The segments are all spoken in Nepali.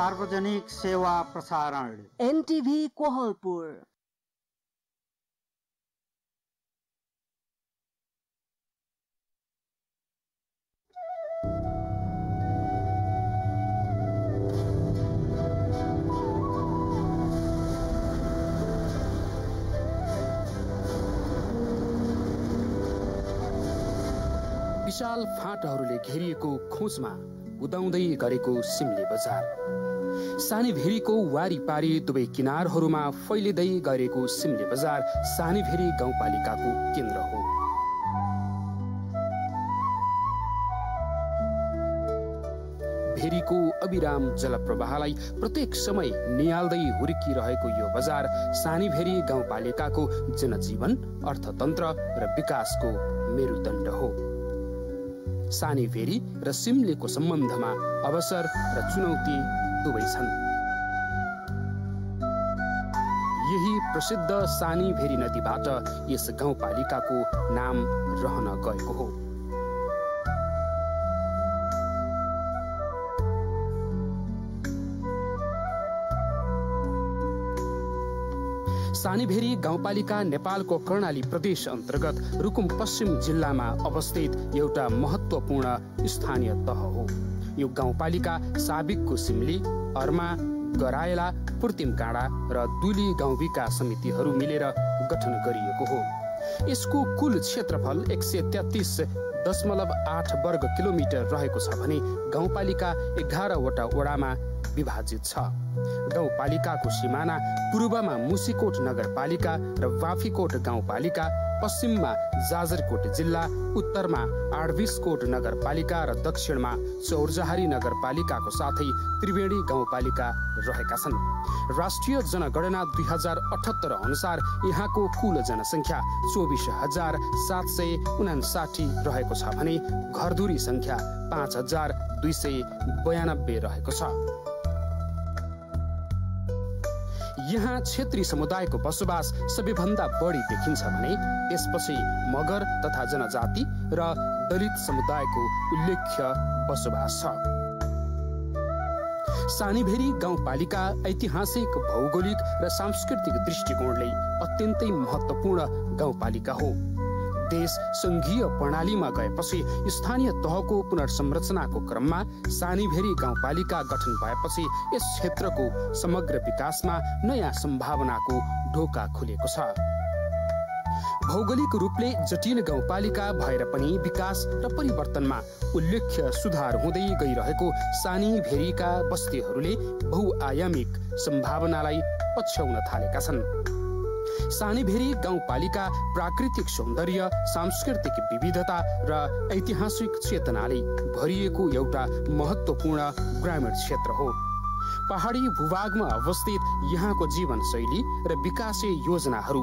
सार्वजनिक सेवा प्रसारण एनटिभी कोहलपुर। विशाल फाँटहरूले घेरिएको खोजमा उदाउँदै गरेको सिमले बजार, सानीभेरीको वारीपारी दुवै किनारहरूमा फैलिँदै गरेको सिमले बजार सानीभेरी गाउँपालिकाको केन्द्र हो। भेरीको अविराम जलप्रवाहलाई प्रत्येक समय निहाल्दै हुर्किरहेको यो बजार सानीभेरी गाउँपालिकाको जनजीवन, अर्थतन्त्र र विकासको मेरुदण्ड हो। सानीभेरी र सिमलेको सम्बन्धमा अवसर र चुनौती दुवै छन्। यही प्रसिद्ध सानीभेरी नदीबाट यस गाउँपालिकाको नाम रहन गएको हो। सानीभेरी गाउँपालिका नेपालको कर्णाली प्रदेश अन्तर्गत रुकुम पश्चिम जिल्लामा अवस्थित एउटा महत्त्वपूर्ण स्थानीय तह हो। यो गाउँपालिका साबिकको सिमली, अर्मा, गरायला, पुर्तिमकाँडा र दुली गाउँ विकास समितिहरू मिलेर गठन गरिएको हो। यसको कुल क्षेत्रफल 133.8 वर्ग किलोमिटर रहेको छ भने गाउँपालिका 11 वटा वडामा विभाजित छ। गाउँपालिकाको सिमाना पूर्वमा मुसिकोट नगरपालिका र वाफीकोट गाउँपालिका, पश्चिममा जाजरकोट जिल्ला, उत्तरमा आडविसकोट नगरपालिका र दक्षिणमा चौरजहारी नगरपालिकाको साथै त्रिवेणी गाउँपालिका रहेका छन्। राष्ट्रिय जनगणना 2078 अनुसार यहाँको कुल जनसङ्ख्या 24,759 रहेको छ भने घरधुरी सङ्ख्या 5,292 रहेको छ। यहाँ क्षेत्री समुदायको बसोबास सबैभन्दा बढी देखिन्छ भने त्यसपछि मगर तथा जनजाति र दलित समुदायको उल्लेख्य बसोबास छ। सानीभेरी गाउँपालिका ऐतिहासिक, भौगोलिक र सांस्कृतिक दृष्टिकोणले अत्यन्तै महत्त्वपूर्ण गाउँपालिका हो। देश सङ्घीय प्रणालीमा गएपछि स्थानीय तहको पुनर्संरचनाको क्रममा सानीभेरी गाउँपालिका गठन भएपछि यस क्षेत्रको समग्र विकासमा नयाँ सम्भावनाको ढोका खुलेको छ। भौगोलिक रूपले जटिल गाउँपालिका भएर पनि विकास र परिवर्तनमा उल्लेख्य सुधार हुँदै गइरहेको सानीभेरीका बस्तीहरूले बहुआयामिक सम्भावनालाई पछ्याउन थालेका छन्। सानीभेरी गाउँपालिका प्राकृतिक सौन्दर्य, सांस्कृतिक विविधता र ऐतिहासिक चेतनाले भरिएको एउटा महत्त्वपूर्ण ग्रामीण क्षेत्र हो। पहाडी भूभागमा अवस्थित यहाँको जीवनशैली र विकासीय योजनाहरू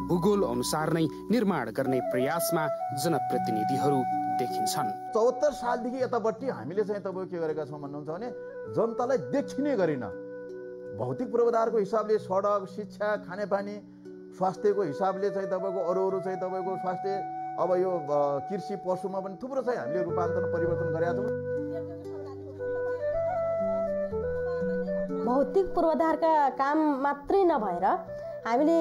भूगोल अनुसार नै निर्माण गर्ने प्रयासमा जनप्रतिनिधिहरू देखिन्छन्। 74 सालदेखि यतापट्टि हामीले चाहिँ तपाईँ के गरेका छौँ भन्नुहुन्छ भने जनतालाई देखिने गरिन भौतिक पूर्वाधारको हिसाबले सडक, शिक्षा, खानेपानी, स्वास्थ्यको हिसाबले चाहिँ तपाईँको अरू चाहिँ तपाईँको स्वास्थ्य, अब यो कृषि पशुमा पनि थुप्रो चाहिँ हामीले रूपान्तरण परिवर्तन गरेका छौँ। भौतिक पूर्वाधारका काम मात्रै नभएर हामीले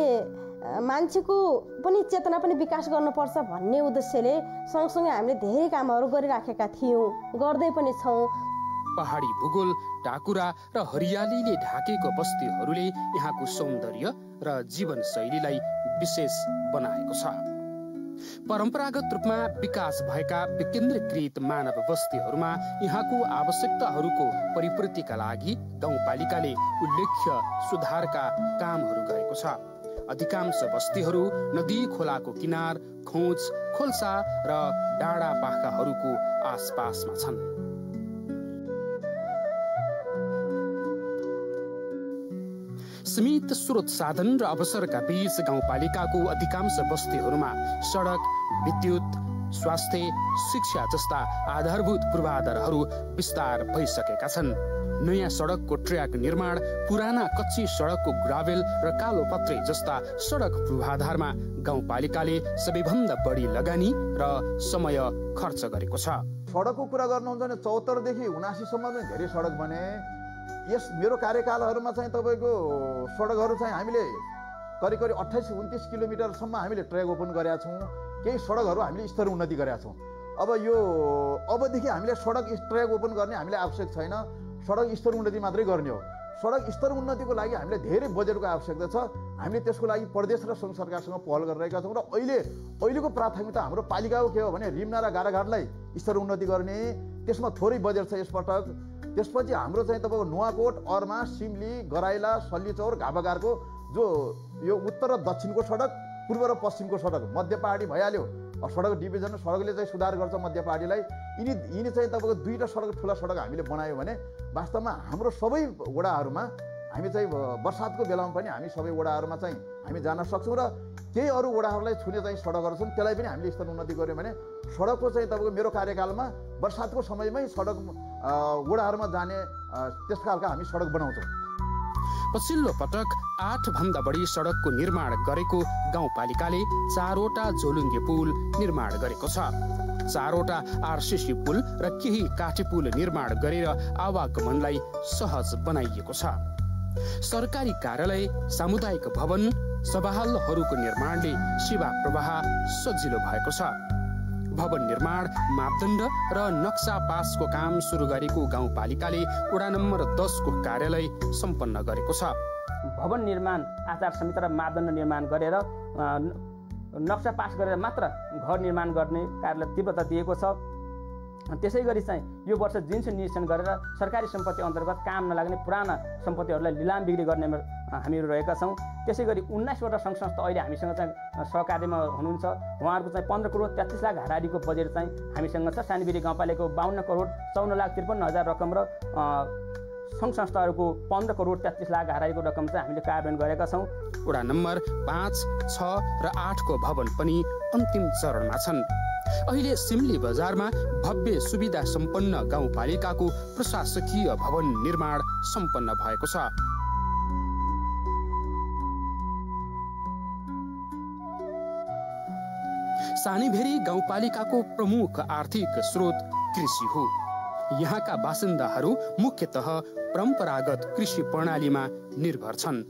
मान्छेको पनि चेतना पनि विकास गर्नुपर्छ भन्ने उद्देश्यले सँगसँगै हामीले धेरै कामहरू गरिराखेका थियौँ, गर्दै पनि छौँ। पहाडी भूगोल, टाकुरा र हरियालीले ढाकेको बस्तीहरूले यहाँको सौन्दर्य र जीवनशैलीलाई विशेष बनाएको छ। परम्परागत रूपमा विकास भएका विकेन्द्रीकृत मानव बस्तीहरूमा यहाँको आवश्यकताहरूको परिपूर्तिका लागि गाउँपालिकाले उल्लेख्य सुधारका कामहरू गरेको छ। अधिकांश बस्तीहरू नदी खोलाको किनार, खोज, खोल्सा र डाँडा पाखाहरूको आसपासमा छन्। सीमित स्रोत साधन र अवसरका बीच गाउँपालिकाको अधिकांश बस्तीहरूमा सडक, विद्युत, स्वास्थ्य, शिक्षा जस्ता आधारभूत पूर्वाधारहरू विस्तार भइसकेका छन्। नयाँ सडकको ट्र्याक निर्माण, पुराना कच्ची सडकको ग्राभेल र कालो पत्रे जस्ता सडक पूर्वाधारमा गाउँपालिकाले सबैभन्दा बढी लगानी र समय खर्च गरेको छ। सडकको कुरा गर्नुहुन्छ भने 74 देखि 79 सम्म धेरै सडक बने। यस मेरो कार्यकालहरूमा चाहिँ तपाईँको सडकहरू चाहिँ हामीले करिब 28-29 किलोमिटरसम्म हामीले ट्र्याक ओपन गरेका छौँ। केही सडकहरू हामीले स्तर उन्नति गरेका छौँ। अबदेखि हामीले सडक ट्र्याक ओपन गर्ने हामीले आवश्यक छैन, सडक स्तर उन्नति मात्रै गर्ने हो। सडक स्तर उन्नतिको लागि हामीले धेरै बजेटको आवश्यकता छ। हामीले त्यसको लागि प्रदेश र सङ्घ सरकारसँग पहल गरिरहेका छौँ र अहिलेको प्राथमिकता हाम्रो पालिकाको के हो भने रिम्ना र गाडाघाटलाई स्तर उन्नति गर्ने, त्यसमा थोरै बजेट छ यसपटक। त्यसपछि हाम्रो चाहिँ तपाईँको नुवाकोट, अर्मा, सिमली, गराइला, सल्लीचौर, घाबागारको जो यो उत्तर र दक्षिणको सडक, पूर्व र पश्चिमको सडक, मध्य पहाडी भइहाल्यो। सडक डिभिजन सडकले चाहिँ सुधार गर्छ मध्य पहाडीलाई। यिनी चाहिँ तपाईँको 2टा सडक ठुला सडक हामीले बनायो भने वास्तवमा हाम्रो सबै वडाहरूमा हामी चाहिँ बर्सातको बेलामा पनि हामी सबै वडाहरूमा चाहिँ हामी जान सक्छौँ र केही अरू वडाहरूलाई छुने चाहिँ सडकहरू छन् त्यसलाई पनि हामीले स्तर उन्नति गऱ्यौँ भने सडकको चाहिँ तपाईँको मेरो कार्यकालमा बर्सातको समयमै सडक वडाहरूमा जाने त्यस खालका हामी सडक बनाउँछौँ। पछिल्लो पटक 8 भन्दा बढी सडकको निर्माण गरेको गाउँपालिकाले 4वटा झोलुङ्गे पुल निर्माण गरेको छ। 4वटा आरसीसी पुल र केही काठे पुल निर्माण गरेर आवागमनलाई सहज बनाइएको छ। सरकारी कार्यालय, सामुदायिक भवन, सभाहालहरूको निर्माणले सेवा प्रवाह सजिलो भएको छ। भवन निर्माण, मापदण्ड र नक्सा पासको काम सुरु गरेको गाउँपालिकाले वडा नम्बर 10 को कार्यालय सम्पन्न गरेको छ। भवन निर्माण आचार संहिता र मापदण्ड निर्माण गरेर नक्सा पास गरेर मात्र घर निर्माण गर्ने कार्यलाई तीव्रता दिएको छ। त्यसै गरी चाहिँ यो वर्ष जिन्स निरीक्षण गरेर सरकारी सम्पत्ति अन्तर्गत काम नलाग्ने पुराना सम्पत्तिहरूलाई लिलाम बिक्री गर्ने हामीहरू रहेका छौँ। त्यसै गरी 19वटा सङ्घ संस्था अहिले हामीसँग चाहिँ सहकार्यमा हुनुहुन्छ। उहाँहरूको चाहिँ 15 करोड 33 लाख हाराहारीको बजेट चाहिँ हामीसँग छ। सानीबेरी गाउँपालिकाको 52 करोड 54,53,000 रकम र सङ्घ संस्थाहरूको 15 करोड 33 लाख हाराहारीको रकम चाहिँ हामीले कार्यान्वयन गरेका छौँ। वडा नम्बर 5, 6 र 8 को भवन पनि अन्तिम चरणमा छन्। अहिले सिमली बजारमा भव्य सुविधा सम्पन्न गाउँपालिकाको प्रशासकीय भवन निर्माण सम्पन्न भएको छ। सानीभेरी गाउँपालिकाको प्रमुख आर्थिक स्रोत कृषि हो। यहाँका बासिन्दाहरू मुख्यतः परम्परागत कृषि प्रणालीमा निर्भर छन्।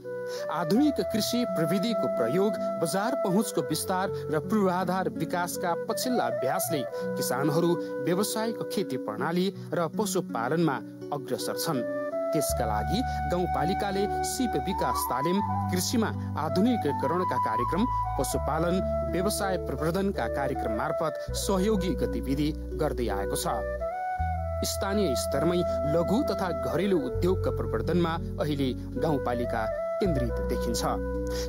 आधुनिक कृषि प्रविधिको प्रयोग, बजार पहुँचको विस्तार र पूर्वाधार विकासका पछिल्ला अभ्यासले किसानहरू व्यावसायिक खेती प्रणाली र पशुपालनमा अग्रसर छन्। त्यसका लागि गाउँपालिकाले सिप विकास तालिम, कृषिमा आधुनिकीकरणका कार्यक्रम, पशुपालन व्यवसाय प्रवर्धनका कार्यक्रम मार्फत सहयोगी गतिविधि गर्दै आएको छ। स्थानीय स्तरमै लघु तथा घरेलु उद्योगका प्रवर्धनमा अहिले गाउँपालिका केन्द्रित देखिन्छ।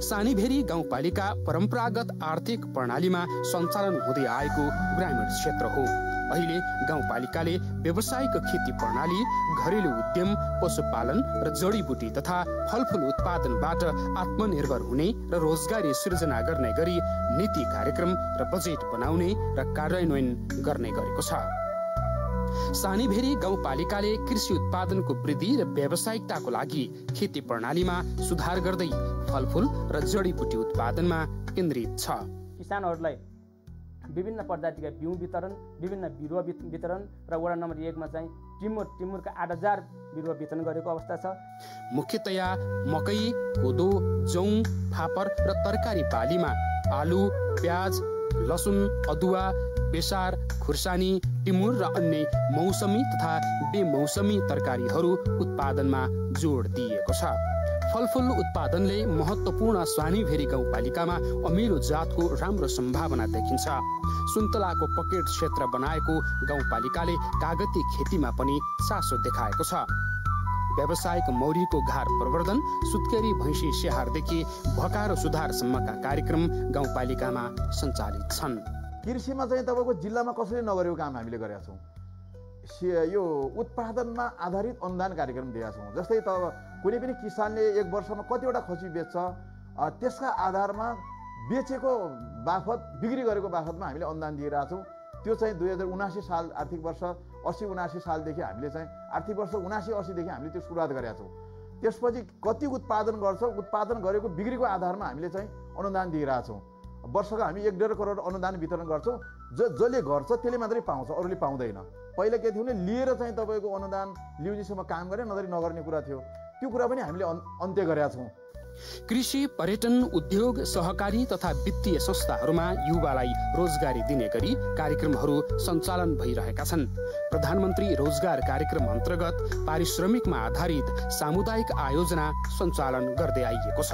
सानीभेरी गाउँपालिका परम्परागत आर्थिक प्रणालीमा सञ्चालन हुँदै आएको ग्रामीण क्षेत्र हो। अहिले गाउँपालिकाले व्यावसायिक खेती प्रणाली, घरेलु उद्यम, पशुपालन र जडीबुटी तथा फलफुल उत्पादनबाट आत्मनिर्भर हुने र रोजगारी सृजना गर्ने गरी नीति कार्यक्रम र बजेट बनाउने र कार्यान्वयन गर्ने गरेको छ। सानीभेरी गाउँपालिकाले कृषि उत्पादनको वृद्धि र व्यावसायिकताको लागि खेती प्रणालीमा सुधार गर्दै फलफुल र जडीबुटी उत्पादनमा केन्द्रित छ। किसानहरूलाई विभिन्न प्रजातिका बिउ वितरण, विभिन्न बिरुवा वितरण र वडा नम्बर 1 मा चाहिँ टिमुरका 8,000 बिरुवा वितरण गरेको अवस्था छ। मुख्यतया मकै, कोदो, जौ, फापर र तरकारी बालीमा आलु, प्याज, लसुन, अदुवा, बेसार, खुर्सानी, टिमुर र अन्य मौसमी तथा बेमौसमी तरकारीहरू उत्पादनमा जोड दिएको छ। फलफुल उत्पादनले महत्त्वपूर्ण सानीभेरी गाउँपालिकामा अमिलो जातको राम्रो सम्भावना देखिन्छ। सुन्तलाको पकेट क्षेत्र बनाएको गाउँपालिकाले कागती खेतीमा पनि चासो देखाएको छ। व्यावसायिक मौरीको घार प्रवर्धन, सुत्केरी भैँसी स्याहारदेखि भकार सुधारसम्मका कार्यक्रम गाउँपालिकामा सञ्चालित छन्। कृषिमा चाहिँ तपाईँको जिल्लामा कसैले नगरेको काम हामीले गरेका छौँ। यो उत्पादनमा आधारित अनुदान कार्यक्रम दिएका छौँ। जस्तै त कुनै पनि किसानले 1 वर्षमा कतिवटा खसी बेच्छ, त्यसका आधारमा बेचेको बापत, बिक्री गरेको बापतमा हामीले अनुदान दिइरहेका छौँ। त्यो चाहिँ 2079 साल आर्थिक वर्ष 80-79 सालदेखि हामीले चाहिँ आर्थिक वर्ष 79-80 देखि हामीले त्यो सुरुवात गरेका छौँ। त्यसपछि कति उत्पादन गर्छ, उत्पादन गरेको बिक्रीको आधारमा हामीले चाहिँ अनुदान दिइरहेका छौँ। वर्षको हामी 1.5 करोड अनुदान वितरण गर्छौँ। जसले गर्छ त्यसले मात्रै पाउँछ, अरूले पाउँदैन। पहिला के थियो भने लिएर चाहिँ तपाईँको अनुदान लिउजीसम्म काम गरे नगर्ने कुरा थियो। त्यो कुरा पनि हामीले अन्त्य गरेका छौँ। कृषि, पर्यटन, उद्योग, सहकारी तथा वित्तीय संस्थाहरूमा युवालाई रोजगारी दिने गरी कार्यक्रमहरू सञ्चालन भइरहेका छन्। प्रधानमन्त्री रोजगार कार्यक्रम अन्तर्गत पारिश्रमिकमा आधारित सामुदायिक आयोजना सञ्चालन गर्दै आइएको छ।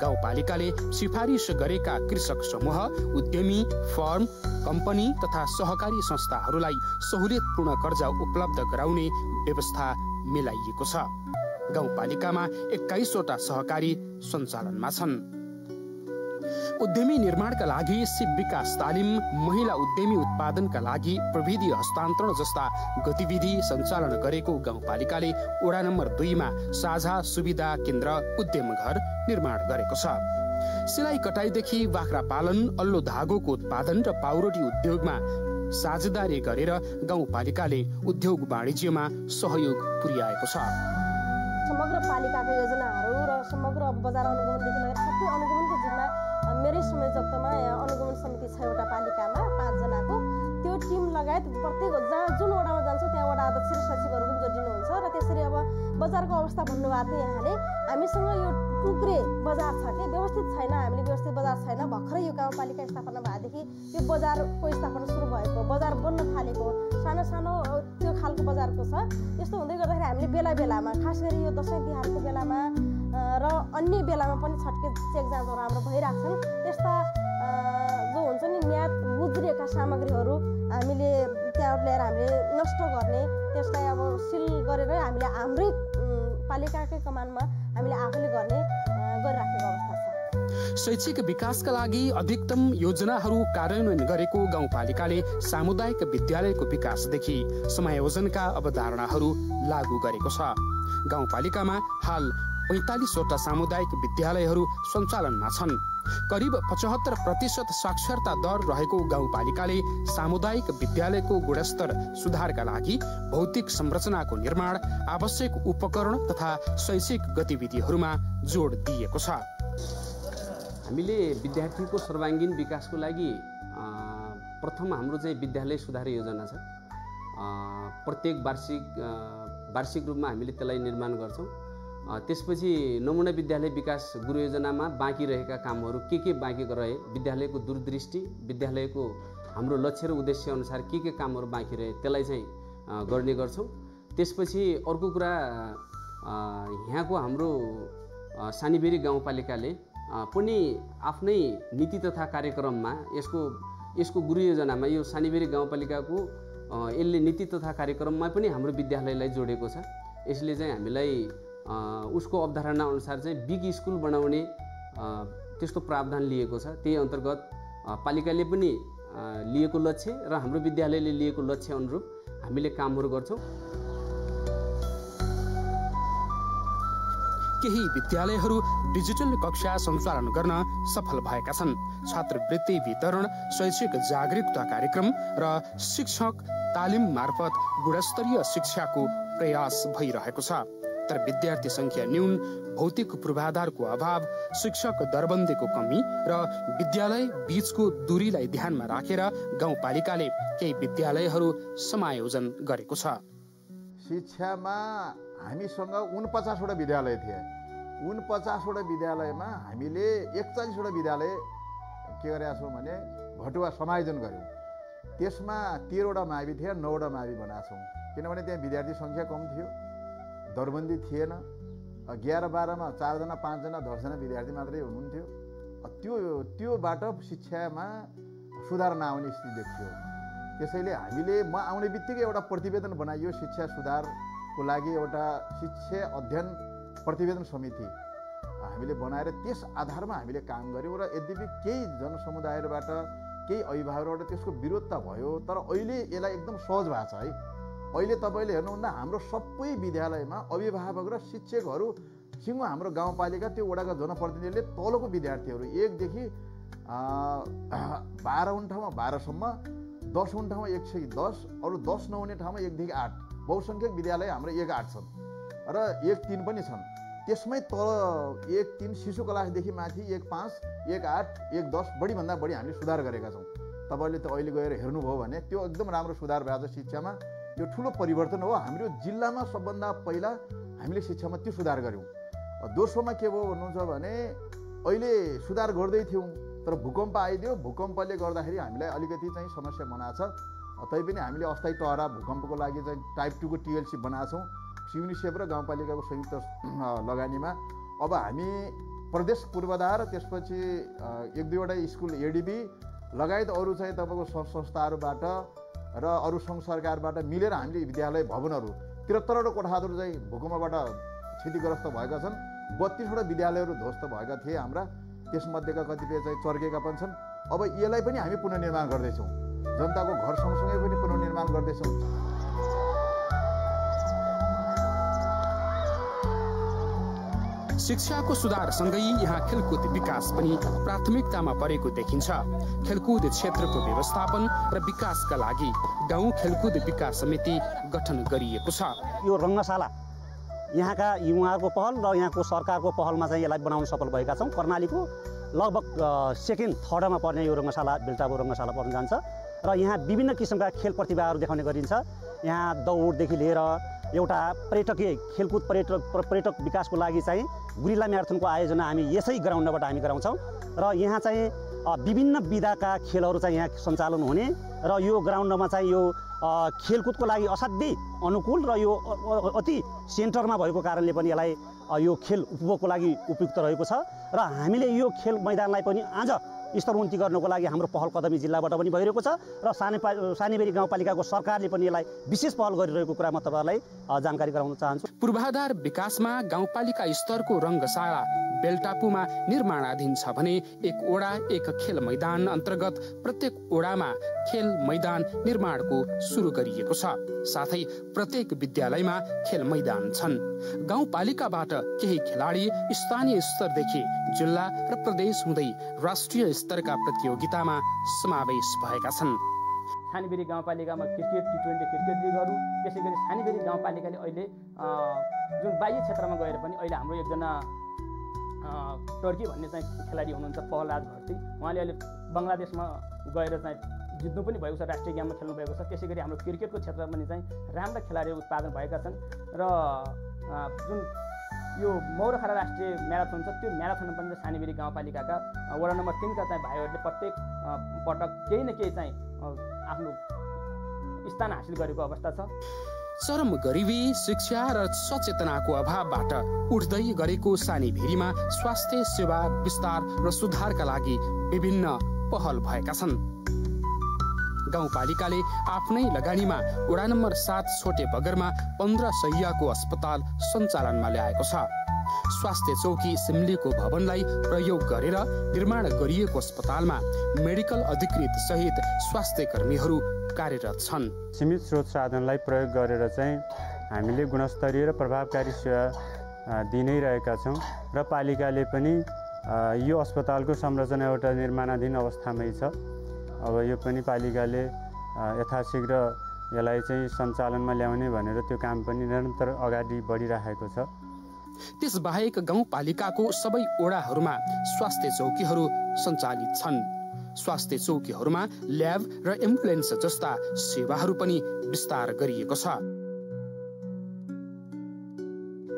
गाउँपालिकाले सिफारिस गरेका कृषक समूह, उद्यमी, फर्म, कम्पनी तथा सहकारी संस्थाहरूलाई सहुलियतपूर्ण कर्जा उपलब्ध गराउने व्यवस्था मिलाइएको छ। गाउँपालिकामा 21 वटा सहकारी सञ्चालनमा छन्। उद्यमी निर्माणका लागि सिप विकास तालिम, महिला उद्यमी उत्पादनका लागि प्रविधि हस्तान्तरण जस्ता गतिविधि सञ्चालन गरेको गाउँपालिकाले वडा नम्बर 2 मा साझा सुविधा केन्द्र उद्यम घर निर्माण गरेको छ। सिलाइ कटाइदेखि बाख्रा पालन, अल्लो धागोको उत्पादन र पाउरोटी उद्योगमा साझेदारी गरेर गाउँपालिकाले उद्योग वाणिज्यमा सहयोग पुर्याएको छ। समग्र पालिकाका योजनाहरू र समग्र बजार अनुगमनदेखि लिएर सबै अनुगमनको जिम्मा मेरै संयोजकतामा अनुगमन समिति 6 वटा पालिकामा 5 जनाको त्यो टिम लगायत प्रत्येक जुन वडामा जान्छ त्यहाँ वडा अध्यक्ष र सचिवहरू पनि जोडिनुहुन्छ। र त्यसरी अब बजारको अवस्था भन्नुभएको थियो यहाँले, हामीसँग यो टुक्रे बजार छ कि व्यवस्थित छैन, हामीले व्यवस्थित बजार छैन। भर्खरै यो गाउँपालिका स्थापना भएदेखि यो बजारको स्थापना सुरु भएको, बजार बन्न थालेको, सानो सानो त्यो खालको बजारको छ। यस्तो हुँदै गर्दाखेरि हामीले बेला बेलामा, खास गरी यो दसैँ तिहारको बेलामा र अन्य बेलामा पनि छट्के चेक जाँचहरू हाम्रो भइरहेको छन्। त्यस्ता जो हुन्छ नि म्याद गुज्रिएका सामग्रीहरू हामीले त्यहाँ ल्याएर हामीले नष्ट गर्ने, त्यसलाई अब सिल गरेर हामीले हाम्रै पालिकाकै कमानमा हामीले आफूले गर्ने गरिराखेको अवस्था छ। शैक्षिक विकासका लागि अधिकतम योजनाहरू कार्यान्वयन गरेको गाउँपालिकाले सामुदायिक विद्यालयको विकासदेखि समायोजनका अवधारणाहरू लागू गरेको छ। गाउँपालिकामा हाल 45 वटा सामुदायिक विद्यालयहरू सञ्चालनमा छन्। करिब 75% साक्षरता दर रहेको गाउँपालिकाले सामुदायिक विद्यालयको गुणस्तर सुधारका लागि भौतिक संरचनाको निर्माण, आवश्यक उपकरण तथा शैक्षिक गतिविधिहरूमा जोड दिएको छ। हामीले विद्यार्थीको सर्वाङ्गीन विकासको लागि प्रथम हाम्रो चाहिँ विद्यालय सुधार योजना छ। प्रत्येक वार्षिक रूपमा हामीले त्यसलाई निर्माण गर्छौँ। त्यसपछि नमुना विद्यालय विकास गुरु योजनामा बाँकी रहेका कामहरू के बाँकी रहे, विद्यालयको दूरदृष्टि, विद्यालयको हाम्रो लक्ष्य र उद्देश्य अनुसार के कामहरू बाँकी रहे त्यसलाई चाहिँ गर्ने गर्छौँ। त्यसपछि अर्को कुरा, यहाँको हाम्रो सानीबेरी गाउँपालिकाले पनि आफ्नै नीति तथा कार्यक्रममा यसको गुरु योजनामा यो सानीबेरी गाउँपालिकाको यसले नीति तथा कार्यक्रममा पनि हाम्रो विद्यालयलाई जोडेको छ। यसले चाहिँ हामीलाई उसको अवधारणा अनुसार चाहिँ बिग स्कुल बनाउने त्यस्तो प्रावधान लिएको छ। त्यही अन्तर्गत पालिकाले पनि लिएको लक्ष्य र हाम्रो विद्यालयले लिएको लक्ष्य अनुरूप हामीले कामहरू गर्छौँ। केही विद्यालयहरू डिजिटल कक्षा सञ्चालन गर्न सफल भएका छन्। छात्रवृत्ति वितरण, शैक्षिक जागरूकता कार्यक्रम र शिक्षक तालिम मार्फत गुणस्तरीय शिक्षाको प्रयास भइरहेको छ। तर विद्यार्थी संख्या न्यून, भौतिक पूर्वाधारको अभाव, शिक्षक दरबन्दीको कमी र विद्यालय बीचको दूरीलाई ध्यानमा राखेर गाउँपालिकाले केही विद्यालयहरू समायोजन गरेको छ। शिक्षामा हामीसँग 49 वटा विद्यालय थिए। 49 वटा विद्यालयमा हामीले 41 वटा विद्यालय के गरेका छौँ भने भटुवा समायोजन गऱ्यौँ। त्यसमा 13 वटा मावि थिए, 9 वटा मावि बनाएको छौँ। किनभने त्यहाँ विद्यार्थी सङ्ख्या कम थियो, दरबन्दी थिएन। 11-12 मा 4 जना 5 जना 10 जना विद्यार्थी मात्रै हुनुहुन्थ्यो। त्योबाट शिक्षामा सुधार नआउने स्थिति देखियो। त्यसैले हामीले म आउने बित्तिकै एउटा प्रतिवेदन बनाइयो, शिक्षा सुधारको लागि एउटा शिक्षा अध्ययन प्रतिवेदन समिति हामीले बनाएर त्यस आधारमा हामीले काम गऱ्यौँ। र यद्यपि केही जनसमुदायबाट, केही अभिभावकबाट त्यसको विरोध त भयो, तर अहिले यसलाई एकदम सहज भएको छ है। अहिले तपाईँले हेर्नुहुँदा हाम्रो सबै विद्यालयमा अभिभावक र शिक्षकहरूसँग हाम्रो गाउँपालिका त्यो वडाका जनप्रतिनिधिले तलको विद्यार्थीहरू 1 देखि 12 हुने ठाउँमा 12 सम्म, 10 हुने ठाउँमा 110, अरू 10 नहुने ठाउँमा 1 देखि 8 बहुसङ्ख्यक विद्यालय हाम्रो 1-8 छन् र 1-3 पनि छन्। त्यसमै तल 1-3 शिशु क्लासदेखि माथि 1-5, 1-8, 1-10 बढीभन्दा बढी हामीले सुधार गरेका छौँ। तपाईँले त अहिले गएर हेर्नुभयो भने त्यो एकदम राम्रो सुधार भएको छ शिक्षामा। त्यो ठुलो परिवर्तन हो। हाम्रो जिल्लामा सबभन्दा पहिला हामीले शिक्षामा त्यो सुधार गऱ्यौँ। दोस्रोमा के भयो भन्नुहुन्छ भने अहिले सुधार गर्दै थियौँ, तर भूकम्प आइदियो। भूकम्पले गर्दाखेरि हामीलाई अलिकति चाहिँ समस्या बनाएको छ। तैपनि हामीले अस्थायी टहरा भूकम्पको लागि चाहिँ टाइप 2 को TLC बनाएको छौँ युनिसेफ र गाउँपालिकाको संयुक्त लगानीमा। अब हामी प्रदेश पूर्वाधार, त्यसपछि 1-2वटा स्कुल ADB लगायत अरू चाहिँ तपाईँको संस्थाहरूबाट र अरू सङ्घ सरकारबाट मिलेर हामीले विद्यालय भवनहरू 73वटा कोठाहरू चाहिँ भूकम्पबाट क्षतिग्रस्त भएका छन्। 32वटा विद्यालयहरू ध्वस्त भएका थिए हाम्रा, त्यसमध्येका कतिपय चाहिँ चर्केका पनि छन्। अब यसलाई पनि हामी पुनर्निर्माण गर्दैछौँ, जनताको घर सँगसँगै पनि पुनर्निर्माण गर्दैछौँ। शिक्षाको सुधारसँगै यहाँ खेलकुद विकास पनि प्राथमिकतामा परेको देखिन्छ। खेलकुद क्षेत्रको व्यवस्थापन र विकासका लागि गाउँ खेलकुद विकास समिति गठन गरिएको छ। यो रङ्गशाला यहाँका युवाहरूको पहल र यहाँको सरकारको पहलमा चाहिँ यसलाई बनाउन सफल भएका छौँ। कर्णालीको लगभग सेकेन्ड थर्डमा पर्ने यो रङ्गशाला बेल्टाबो रङ्गशाला पर्न जान्छ र यहाँ विभिन्न किसिमका खेल प्रतिभाहरू देखाउने गरिन्छ। यहाँ दौडदेखि लिएर एउटा पर्यटकीय खेलकुद पर्यटक विकासको लागि चाहिँ गुरिल्ला म्याराथनको आयोजना हामी यसै ग्राउन्डबाट हामी गराउँछौँ र यहाँ चाहिँ विभिन्न विधाका खेलहरू चाहिँ यहाँ सञ्चालन हुने र यो ग्राउन्डमा चाहिँ यो खेलकुदको लागि असाध्यै अनुकूल र यो अति सेन्टरमा भएको कारणले पनि यसलाई यो खेल उपभोगको लागि उपयुक्त रहेको छ र हामीले यो खेल मैदानलाई पनि आज स्तरोन्नति गर्नको लागि हाम्रो पहल कदमी जिल्लाबाट पनि भइरहेको छ र सानीबेरी गाउँपालिकाको सरकारले पनि यसलाई विशेष पहल गरिरहेको कुरा म तपाईँहरूलाई जानकारी गराउन चाहन्छु। पूर्वाधार विकासमा गाउँपालिका स्तरको रङ्गशाला बेल्टापुमा निर्माणाधीन छ भने 1 वडा 1 खेल मैदान अन्तर्गत प्रत्येक वडामा खेल मैदान निर्माणको सुरु गरिएको छ। साथै प्रत्येक विद्यालयमा खेल मैदान छन्। गाउँपालिकाबाट केही खेलाडी स्थानीय स्तरदेखि जिल्ला र प्रदेश हुँदै राष्ट्रिय स्तरका प्रतियोगितामा समावेश भएका छन्। सानीबेरी गाउँपालिकामा क्रिकेट T20 क्रिकेट लिगहरू, त्यसै गरी सानीबेरी गाउँपालिकाले अहिले जुन बाह्य क्षेत्रमा गएर पनि अहिले हाम्रो एकजना टर्की भन्ने चाहिँ खेलाडी हुनुहुन्छ प्रहलाद भर्ती, उहाँले अहिले बङ्गलादेशमा गएर चाहिँ जित्नु पनि भएको छ, राष्ट्रिय गेममा खेल्नु भएको छ। त्यसै गरी हाम्रो क्रिकेटको क्षेत्रमा पनि चाहिँ राम्रा खेलाडीहरू उत्पादन भएका छन् र जुन यो मौराखडा राष्ट्रिय म्याराथन छ त्यो म्याराथनमा पनि सानीबेरी गाउँपालिकाका वडा नम्बर 3 का चाहिँ भाइहरूले प्रत्येक पटक केही न केही चाहिँ आफ्नो स्थान हासिल गरेको अवस्था छ। चरम गरिबी, शिक्षा र सचेतनाको अभावबाट उठ्दै गरेको सानीभेरीमा स्वास्थ्य सेवा विस्तार र सुधारका लागि विभिन्न पहल भएका छन्। गाउँपालिकाले आफ्नै लगानीमा वडा नम्बर 7 छोटे बगरमा 15 शय्याको अस्पताल सञ्चालनमा ल्याएको छ। स्वास्थ्य चौकी सिमलीको भवनलाई प्रयोग गरेर निर्माण गरिएको अस्पतालमा मेडिकल अधिकृत सहित स्वास्थ्य कर्मीहरू कार्यरत छन्। सीमित स्रोत साधनलाई प्रयोग गरेर चाहिँ हामीले गुणस्तरीय र प्रभावकारी सेवा दिइ नै रहेका छौँ र पालिकाले पनि यो अस्पतालको संरचना एउटा निर्माणाधीन अवस्थामै छ। अब यो पनि पालिकाले यथाशीघ्र यसलाई चाहिँ सञ्चालनमा ल्याउने भनेर त्यो काम पनि निरन्तर अगाडि बढिरहेको छ। त्यसबाहेक गाउँपालिकाको सबै वडाहरूमा स्वास्थ्य चौकीहरू सञ्चालित छन्। स्वास्थ्य चौकीहरूमा ल्याब र एम्बुलेन्स जस्ता सेवाहरू पनि विस्तार गरिएको छ।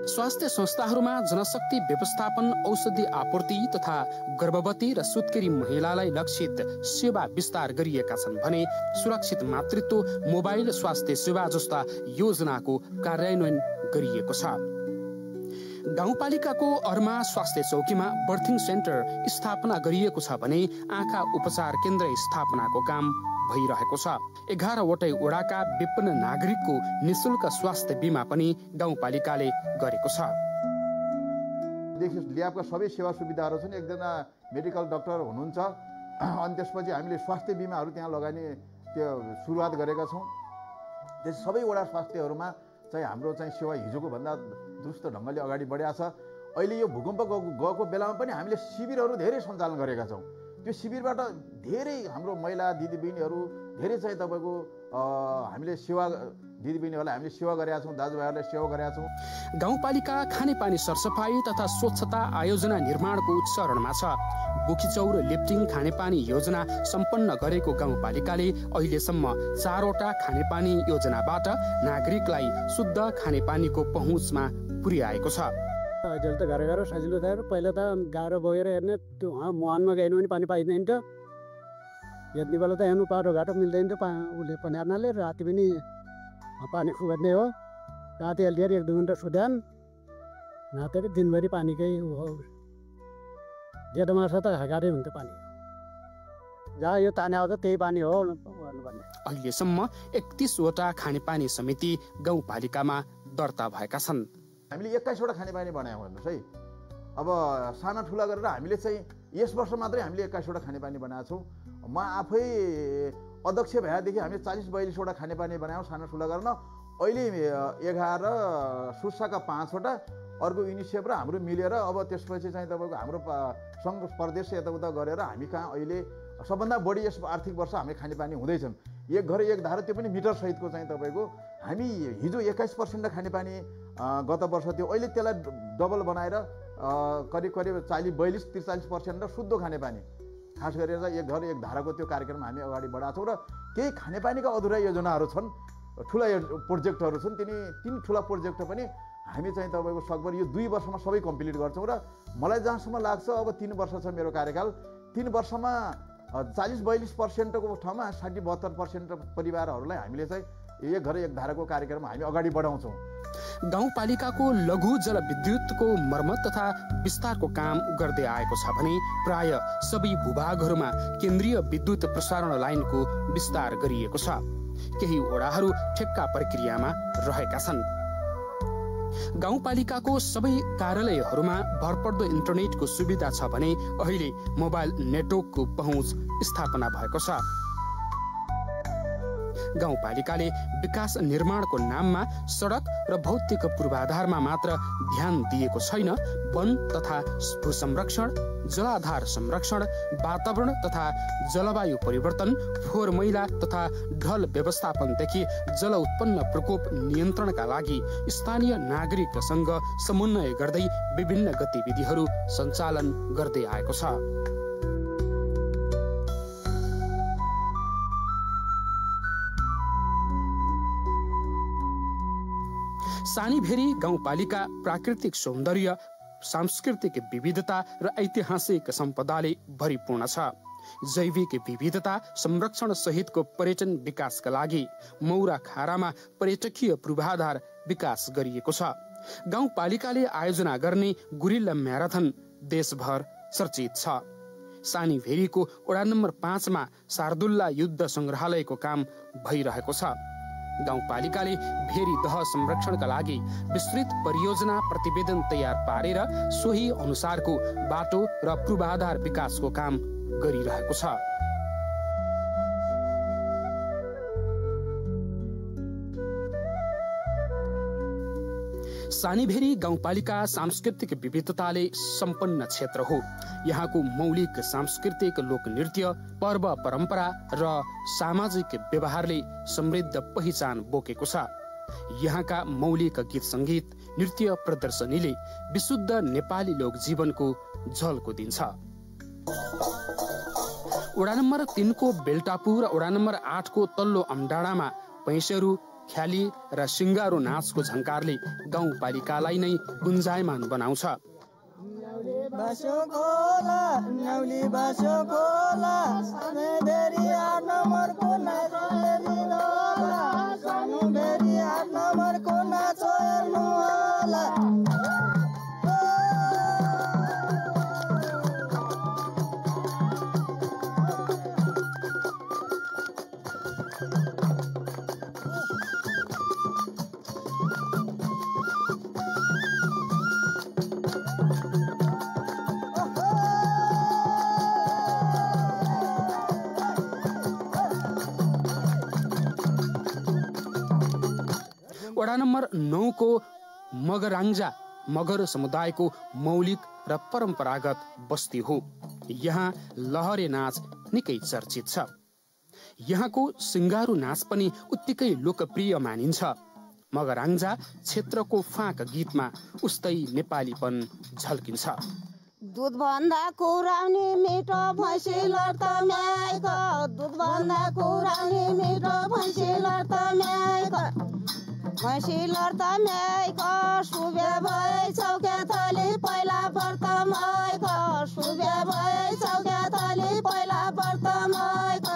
स्वास्थ्य संस्थाहरूमा जनशक्ति व्यवस्थापन, औषधि आपूर्ति तथा गर्भवती र सुत्केरी महिलालाई लक्षित सेवा विस्तार गरिएका छन् भने सुरक्षित मातृत्व, मोबाइल स्वास्थ्य सेवा जस्ता योजनाको कार्यान्वयन गरिएको छ। गाउँपालिकाको अर्मा स्वास्थ्य चौकीमा बर्थिङ सेन्टर स्थापना गरिएको छ भने आँखा उपचार केन्द्र स्थापनाको काम भइरहेको छ। 11वटै वडाका विपन्न नागरिकको निशुल्क स्वास्थ्य बिमा पनि गाउँपालिकाले गरेको छ। ल्याबका सबै सेवा सुविधाहरू छन्। एकजना मेडिकल डाक्टर हुनुहुन्छ, अनि त्यसपछि हामीले स्वास्थ्य बिमाहरू त्यहाँ लगानी त्यो सुरुवात गरेका छौँ। त्यस सबै वडा स्वास्थ्यहरूमा चाहिँ हाम्रो चाहिँ सेवा हिजोको भन्दा दुरुस्त ढङ्गले अगाडि बढेको छ। अहिले यो भूकम्प गएको बेलामा पनि हामीले शिविरहरू धेरै सञ्चालन गरेका छौँ। त्यो शिविरबाट धेरै हाम्रो महिला दिदीबहिनीहरू धेरै चाहिँ तपाईँको हामीले सेवा दिदीबहिनीहरूलाई हामीले सेवा गरेका छौँ, दाजुभाइहरूलाई सेवा गरेका छौँ। गाउँपालिका खानेपानी सरसफाई तथा स्वच्छता आयोजना निर्माणको चरणमा छ। बुखिचौर लिफ्टिङ खानेपानी योजना सम्पन्न गरेको गाउँपालिकाले अहिलेसम्म 4वटा खानेपानी योजनाबाट नागरिकलाई शुद्ध खानेपानीको पहुँचमा पुर्याएको छ। अहिले त घर घर सजिलो थियो। पहिला त गाह्रो बगेर हेर्ने त्यो मुहानमा गएन भने पानी पाइँदैन थियो। यति बेला त हेर्नु बाटोघाटो मिल्दैन थियो। उसले पन्यार्नाले राति पनि पानी खुवाउने हो। राति हालिदिएर 1-2 घन्टा सुध्यान नातेर दिनभरि पानीकै हो। जेठो मास त गाह्रै हुन्थ्यो पानी। जहाँ यो ताने आउँछ त्यही पानी हो भन्नुपर्ने। अहिलेसम्म 31वटा खानेपानी समिति गाउँपालिकामा दर्ता भएका छन्। हामीले 21वटा खानेपानी बनायौँ हेर्नुहोस् है। अब साना ठुला गरेर हामीले चाहिँ यस वर्ष मात्रै हामीले 21वटा खानेपानी बनाएको छौँ। म आफै अध्यक्ष भएदेखि हामीले 40-42वटा खानेपानी बनायौँ साना ठुला गर्न। अहिले 11 सुर्साका 5वटा, अर्को युनिसेफ र हाम्रो मिलेर अब त्यसपछि चाहिँ तपाईँको हाम्रो सङ्घ प्रदेश यताउता गरेर हामी कहाँ अहिले सबभन्दा बढी यस आर्थिक वर्ष हामी खानेपानी हुँदैछन्। एक घर एक धारो, त्यो पनि मिटर सहितको चाहिँ तपाईँको हामी हिजो 21% खानेपानी गत वर्ष थियो, अहिले त्यसलाई डबल बनाएर करिब 40-42-43% र शुद्ध खानेपानी खास गरेर एक घर एक धाराको त्यो कार्यक्रम हामी अगाडि बढाएको छौँ। र केही खानेपानीका अधुरा योजनाहरू छन्, ठुला प्रोजेक्टहरू छन्। तीन ठुला प्रोजेक्ट पनि हामी चाहिँ तपाईँको सकभर यो 2 वर्षमा सबै कम्प्लिट गर्छौँ। र मलाई जहाँसम्म लाग्छ अब 3 वर्ष छ मेरो कार्यकाल, 3 वर्षमा 40-42%को ठाउँमा 60-72% परिवारहरूलाई हामीले चाहिँ एक घर एक धाराको कार्यक्रम हामी अगाडि बढाउँछौँ। गाउँपालिकाको लघु जलविद्युतको मर्मत तथा विस्तारको काम गर्दै आएको छ भने प्राय सबै भूभागहरूमा केन्द्रीय विद्युत प्रसारण लाइनको विस्तार गरिएको छ। केही वडाहरू ठेक्का प्रक्रियामा रहेका छन्। गाउँपालिकाको सबै कार्यालयहरूमा भरपर्दो इन्टरनेटको सुविधा छ भने अहिले मोबाइल नेटवर्कको पहुँच स्थापना भएको छ। गाउँपालिकाले विकास निर्माणको नाममा सडक र भौतिक पूर्वाधारमा मात्र ध्यान दिएको छैन, वन तथा भू संरक्षण, जलाधार संरक्षण, वातावरण तथा जलवायु परिवर्तन, फोहोर मैला तथा ढल व्यवस्थापनदेखि जल उत्पन्न प्रकोप नियन्त्रणका लागि स्थानीय नागरिकसँग समन्वय गर्दै विभिन्न गतिविधिहरू सञ्चालन गर्दै आएको छ। सानीभेरी गाउँपालिका प्राकृतिक सौन्दर्य, सांस्कृतिक विविधता र ऐतिहासिक सम्पदाले भरिपूर्ण छ। जैविक विविधता संरक्षण सहितको पर्यटन विकासका लागि मौरा खारामा पर्यटकीय पूर्वाधार विकास गरिएको छ। गाउँपालिकाले आयोजना गर्ने गुरिल्ला म्याराथन देशभर चर्चित छ। सानीभेरीको वडा नम्बर 5 मा शार्दुल्ला युद्ध संग्रहालयको काम भइरहेको छ। गाउँपालिकाले भेरी दह संरक्षणका लागि विस्तृत परियोजना प्रतिवेदन तयार पारेर सोही अनुसारको बाटो र पूर्वाधार विकासको काम गरिरहेको छ। सानीभेरी गाउँपालिका सांस्कृतिक विविधताले सम्पन्न क्षेत्र हो। यहाँको मौलिक सांस्कृतिक लोकनृत्य, पर्व परम्परा र सामाजिक व्यवहारले समृद्ध पहिचान बोकेको छ। यहाँका मौलिक गीत सङ्गीत, नृत्य प्रदर्शनीले विशुद्ध नेपाली लोकजीवनको झल्को दिन्छ। वडा नम्बर 3 को बेल्टापु र वडा नम्बर 8 को तल्लो अमडाँडामा पैसेरू, ख्याली र सिङ्गारो नाचको झङ्कारले गाउँपालिकालाई नै गुन्जायमान बनाउँछ। वडा नम्बर 9 को मगराङ्जा मगर समुदायको मौलिक र परम्परागत बस्ती हो। यहाँ लहरे नाच निकै चर्चित छ। यहाँको सिङ्गारो नाच पनि उत्तिकै लोकप्रिय मानिन्छ। मगराङ्जा क्षेत्रको फाँक गीतमा उस्तै नेपालीपन झल्किन्छ। दूध भन्दा कुराउने मिठो भैँसी लड्त म्याइक, दूध भन्दा कुराउने मिठो भैँसी लड्त म्याइक, भैँसी लड्त म्याइक, सुबे भए चौके थली पहिला व्रत माइक, सुबे भए चौके थली पहिला व्रत माइक।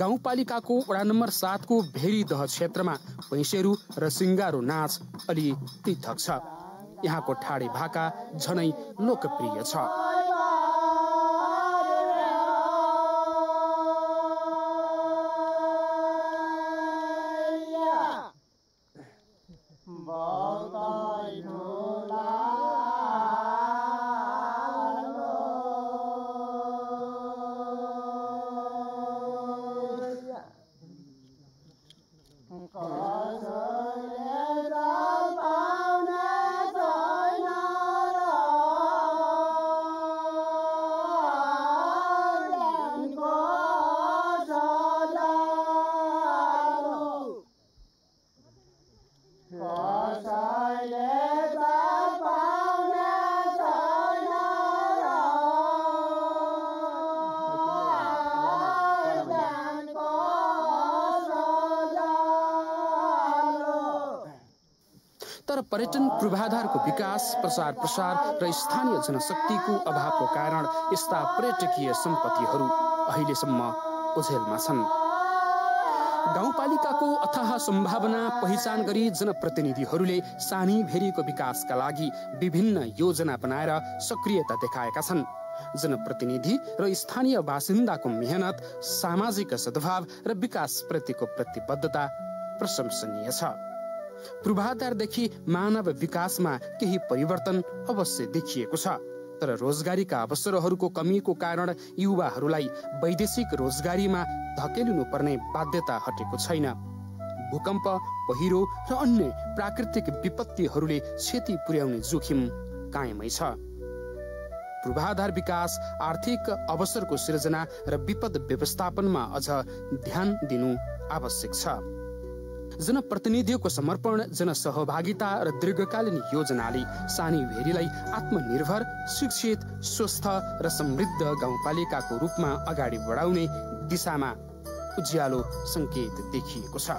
गाउँपालिकाको वडा नम्बर 7 को भेरीदह क्षेत्रमा भैँसेरू र सिङ्गारो नाच अलि पृथक छ। यहाँको ठाडे भाका झनै लोकप्रिय छ। तर पर्यटन पूर्वाधारको विकास, प्रचार प्रसार र स्थानीय जनशक्तिको अभावको कारण यस्ता पर्यटकीय सम्पत्तिहरू अहिलेसम्म ओझेलमा छन्। गाउँपालिकाको अथाह सम्भावना पहिचान गरी जनप्रतिनिधिहरूले सानी भेरीको विकासका लागि विभिन्न योजना बनाएर सक्रियता देखाएका छन्। जनप्रतिनिधि र स्थानीय बासिन्दाको मेहनत, सामाजिक सद्भाव र विकासप्रतिको प्रतिबद्धता प्रशंसनीय छ। पूर्वाधारदेखि मानव विकासमा केही परिवर्तन अवश्य देखिएको छ, तर रोजगारीका अवसरहरूको कमीको कारण युवाहरूलाई वैदेशिक रोजगारीमा धकेलिनु पर्ने बाध्यता हटेको छैन। भूकम्प, पहिरो र अन्य प्राकृतिक विपत्तिहरूले क्षति पुर्याउने जोखिम कायमै छ। पूर्वाधार विकास, आर्थिक अवसरको सिर्जना र विपद व्यवस्थापनमा अझ ध्यान दिनु आवश्यक छ। जनप्रतिनिधिको समर्पण, जनसहभागिता र दीर्घकालीन योजनाले सानी भेरीलाई आत्मनिर्भर, शिक्षित, स्वस्थ र समृद्ध गाउँपालिकाको रूपमा अगाडि बढाउने दिशामा उज्यालो संकेत देखिएको छ।